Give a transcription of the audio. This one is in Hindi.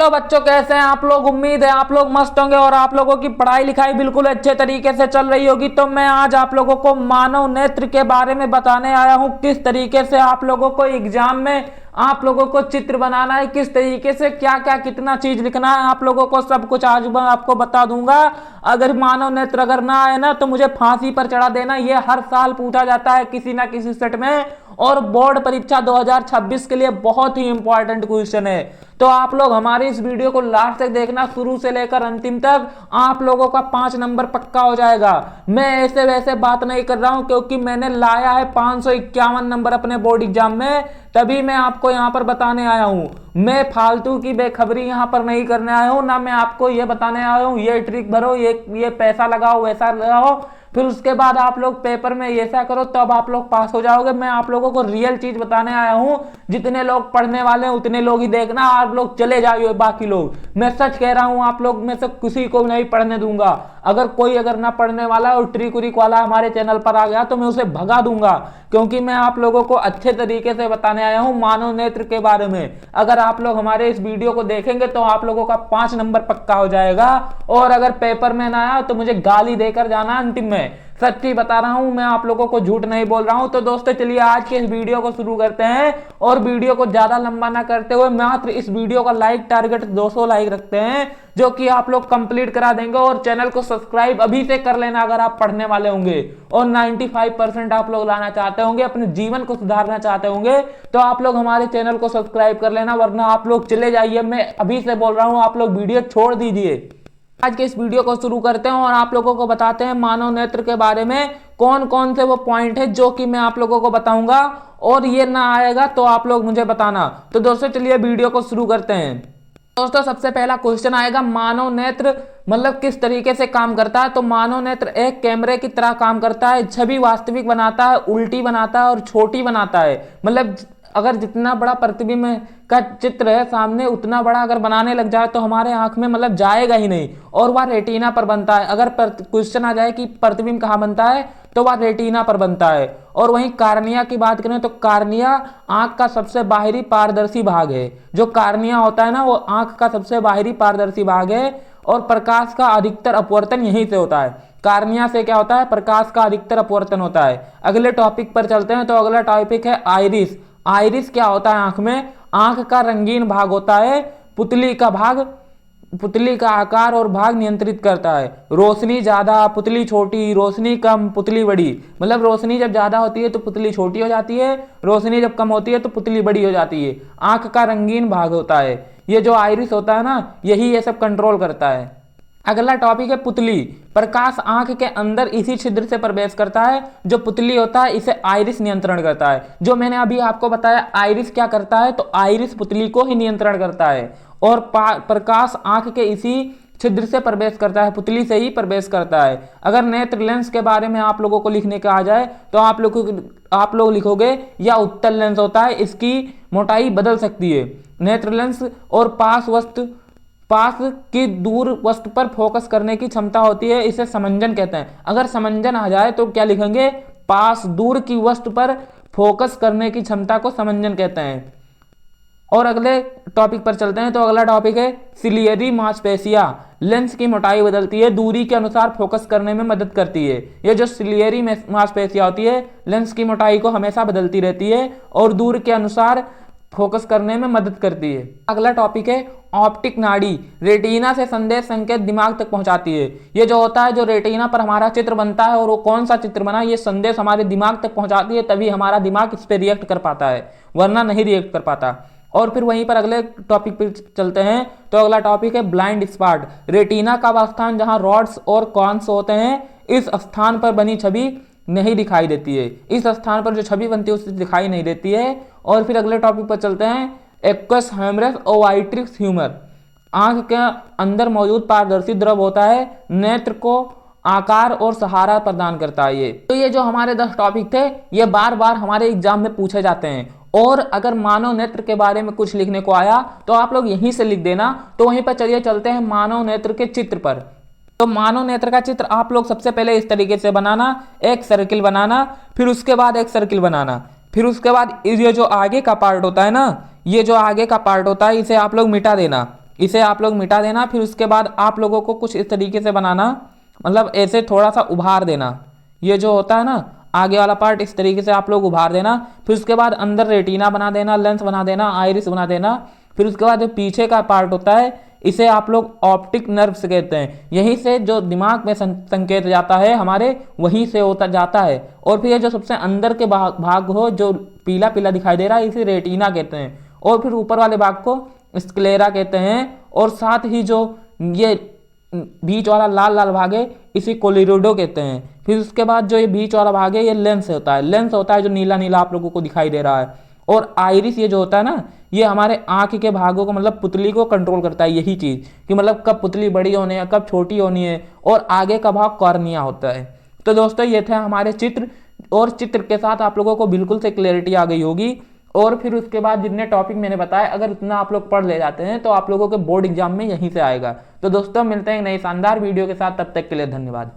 हेलो बच्चों, कैसे हैं आप लोग। उम्मीद है आप लोग मस्त होंगे और आप लोगों की पढ़ाई लिखाई बिल्कुल अच्छे तरीके से चल रही होगी। तो मैं आज आप लोगों को मानव नेत्र के बारे में बताने आया हूं, किस तरीके से आप लोगों को एग्जाम में आप लोगों को चित्र बनाना है, किस तरीके से क्या क्या कितना चीज लिखना है, आप लोगों को सब कुछ आज मैं आपको बता दूंगा। अगर मानव नेत्र अगर ना आए ना तो मुझे फांसी पर चढ़ा देना। ये हर साल पूछा जाता है किसी ना किसी सेट में, और बोर्ड परीक्षा 2026 के लिए बहुत ही इंपॉर्टेंट क्वेश्चन है। तो आप लोग हमारे इस वीडियो को लास्ट तक देखना, शुरू से लेकर अंतिम तक। आप लोगों का 5 नंबर पक्का हो जाएगा। मैं ऐसे वैसे बात नहीं कर रहा हूं, क्योंकि मैंने लाया है 551 नंबर अपने बोर्ड एग्जाम में, तभी मैं आपको यहां पर बताने आया हूं। मैं फालतू की बेखबरी यहां पर नहीं करने आया हूं, ना मैं आपको ये बताने आया हूं ये ट्रिक भरो, ये पैसा लगाओ, वैसा लगाओ, फिर उसके बाद आप लोग पेपर में ऐसा करो तब आप लोग पास हो जाओगे। मैं आप लोगों को रियल चीज बताने आया हूं। जितने लोग पढ़ने वाले हैं उतने लोग ही देखना, आप लोग चले जाइए बाकी लोग। मैं सच कह रहा हूं, आप लोग में से किसी को नहीं पढ़ने दूंगा। अगर कोई ना पढ़ने वाला और ट्रिक उरिक वाला हमारे चैनल पर आ गया तो मैं उसे भगा दूंगा, क्योंकि मैं आप लोगों को अच्छे तरीके से बताने आया हूं मानव नेत्र के बारे में। अगर आप लोग हमारे इस वीडियो को देखेंगे तो आप लोगों का 5 नंबर पक्का हो जाएगा। और अगर पेपर में ना आया तो मुझे गाली देकर जाना अंतिम में। सच्ची बता रहा हूं, मैं आप लोगों को झूठ नहीं बोल रहा हूं। तो दोस्तों चलिए आज के इस वीडियो को शुरू करते हैं, और वीडियो को ज्यादा लंबा ना करते हुए मात्र इस वीडियो का लाइक टारगेट 200 लाइक रखते हैं, जो कि आप लोग कंप्लीट करा देंगे। और चैनल को सब्सक्राइब अभी से कर लेना अगर आप पढ़ने वाले होंगे और 95% आप लोग लाना चाहते होंगे, अपने जीवन को सुधारना चाहते होंगे, तो आप लोग हमारे चैनल को सब्सक्राइब कर लेना, वरना आप लोग चले जाइए। मैं अभी से बोल रहा हूं, आप लोग वीडियो छोड़ दीजिए। आज के इस वीडियो को शुरू करते हैं और आप लोगों को बताते हैं मानव नेत्र के बारे में कौन कौन से वो पॉइंट है जो कि मैं आप लोगों को बताऊंगा, और ये ना आएगा तो आप लोग मुझे बताना। तो दोस्तों चलिए वीडियो को शुरू करते हैं। दोस्तों सबसे पहला क्वेश्चन आएगा, मानव नेत्र मतलब किस तरीके से काम करता है। तो मानव नेत्र एक कैमरे की तरह काम करता है, छवि वास्तविक बनाता है, उल्टी बनाता है और छोटी बनाता है। मतलब अगर जितना बड़ा प्रतिबिंब का चित्र है सामने, उतना बड़ा अगर बनाने लग जाए तो हमारे आंख में मतलब जाएगा ही नहीं, और वह रेटिना पर बनता है। अगर क्वेश्चन आ जाए कि प्रतिबिंब कहाँ बनता है तो वह रेटिना पर बनता है। और वहीं कार्निया की बात करें तो कार्निया आंख का सबसे बाहरी पारदर्शी भाग है। जो कार्निया होता है ना, वो आंख का सबसे बाहरी पारदर्शी भाग है, और प्रकाश का अधिकतर अपवर्तन यहीं से होता है। कार्निया से क्या होता है, प्रकाश का अधिकतर अपवर्तन होता है। अगले टॉपिक पर चलते हैं। तो अगला टॉपिक है आइरिस। आइरिस क्या होता है आंख में, आंख का रंगीन भाग होता है, पुतली का भाग, पुतली का आकार और भाग नियंत्रित करता है। रोशनी ज्यादा पुतली छोटी, रोशनी कम पुतली बड़ी। मतलब रोशनी जब ज्यादा होती है तो पुतली छोटी हो जाती है, रोशनी जब कम होती है तो पुतली बड़ी हो जाती है। आंख का रंगीन भाग होता है, ये जो आइरिस होता है ना, यही ये सब कंट्रोल करता है। अगला टॉपिक है पुतली। प्रकाश आंख के अंदर इसी छिद्र से प्रवेश करता है। जो पुतली होता है इसे आइरिस नियंत्रण करता है। जो मैंने अभी आपको बताया आइरिस क्या करता है, तो आइरिस पुतली को ही नियंत्रण करता है, और प्रकाश आंख के इसी छिद्र से प्रवेश करता है, पुतली से ही प्रवेश करता है। अगर नेत्र लेंस के बारे में आप लोगों को लिखने का आ जाए तो आप लोग लिखोगे या उत्तल लेंस होता है, इसकी मोटाई बदल सकती है। नेत्र लेंस और पास की दूर वस्तु पर फोकस करने की क्षमता होती है, इसे समंजन कहते हैं। अगर समंजन आ जाए तो क्या लिखेंगे, पास दूर की वस्तु पर फोकस करने की क्षमता को समंजन कहते हैं। और अगले टॉपिक पर चलते हैं। तो अगला टॉपिक है सिलियरी मांसपेशियां। लेंस की मोटाई बदलती है, दूरी के अनुसार फोकस करने में मदद करती है। ये जो सिलियरी मांसपेशियां होती है, लेंस की मोटाई को हमेशा बदलती रहती है और दूर के अनुसार फोकस करने में मदद करती है। अगला टॉपिक है ऑप्टिक नाड़ी। रेटिना से संदेश संकेत दिमाग तक पहुंचाती है। ये जो होता है, जो रेटिना पर हमारा चित्र बनता है और वो कौन सा चित्र बना, ये संदेश हमारे दिमाग तक पहुंचाती है, तभी हमारा दिमाग इस पर रिएक्ट कर पाता है, वरना नहीं रिएक्ट कर पाता। और फिर वहीं पर अगले टॉपिक पर चलते हैं। तो अगला टॉपिक है ब्लाइंड स्पॉट। रेटिना का वह स्थान जहां रॉड्स और कॉन्स होते हैं, इस स्थान पर बनी छवि नहीं दिखाई देती है। इस स्थान पर जो छवि बनती है उससे दिखाई नहीं देती है। और फिर अगले टॉपिक पर चलते हैं एक्वस ह्यूमरस ओवाइट्रिक्स ह्यूमर। आंख के अंदर मौजूद पारदर्शी द्रव होता है, नेत्र को आकार और सहारा प्रदान करता है। ये जो हमारे 10 टॉपिक थे, ये बार बार हमारे एग्जाम में पूछे जाते हैं। और अगर मानव नेत्र के बारे में कुछ लिखने को आया तो आप लोग यहीं से लिख देना। तो वहीं पर चलिए चलते हैं मानव नेत्र के चित्र पर। तो मानव नेत्र का चित्र आप लोग सबसे पहले इस तरीके से बनाना, एक सर्किल बनाना, फिर उसके बाद एक सर्किल बनाना, फिर उसके बाद ये जो आगे का पार्ट होता है ना, ये जो आगे का पार्ट होता है इसे आप लोग मिटा देना। इसे आप लोग मिटा देना। फिर उसके बाद आप लोगों को कुछ इस तरीके से बनाना, मतलब ऐसे थोड़ा सा उभार देना। ये जो होता है ना आगे वाला पार्ट, इस तरीके से आप लोग उभार देना। फिर उसके बाद अंदर रेटिना बना देना, लेंस बना देना, आइरिस बना देना। फिर उसके बाद जो पीछे का पार्ट होता है इसे आप लोग ऑप्टिक नर्व्स कहते हैं। यहीं से जो दिमाग में संकेत जाता है हमारे, वहीं से होता जाता है। और फिर ये जो सबसे अंदर के भाग हो जो पीला पीला दिखाई दे रहा है, इसे रेटिना कहते हैं। और फिर ऊपर वाले भाग को स्क्लेरा कहते हैं। और साथ ही जो ये बीच वाला लाल लाल भाग है इसे कोलिरोडो कहते हैं। फिर उसके बाद जो ये बीच वाला भाग है ये लेंस होता है। लेंस होता है जो नीला नीला आप लोगों को दिखाई दे रहा है। और आइरिस ये जो होता है ना, ये हमारे आंख के भागों को, मतलब पुतली को कंट्रोल करता है। यही चीज कि मतलब कब पुतली बड़ी होनी है, कब छोटी होनी है। और आगे का भाग कॉर्निया होता है। तो दोस्तों ये थे हमारे चित्र, और चित्र के साथ आप लोगों को बिल्कुल से क्लैरिटी आ गई होगी। और फिर उसके बाद जितने टॉपिक मैंने बताए, अगर इतना आप लोग पढ़ ले जाते हैं तो आप लोगों के बोर्ड एग्जाम में यहीं से आएगा। तो दोस्तों मिलते हैं नई शानदार वीडियो के साथ, तब तक के लिए धन्यवाद।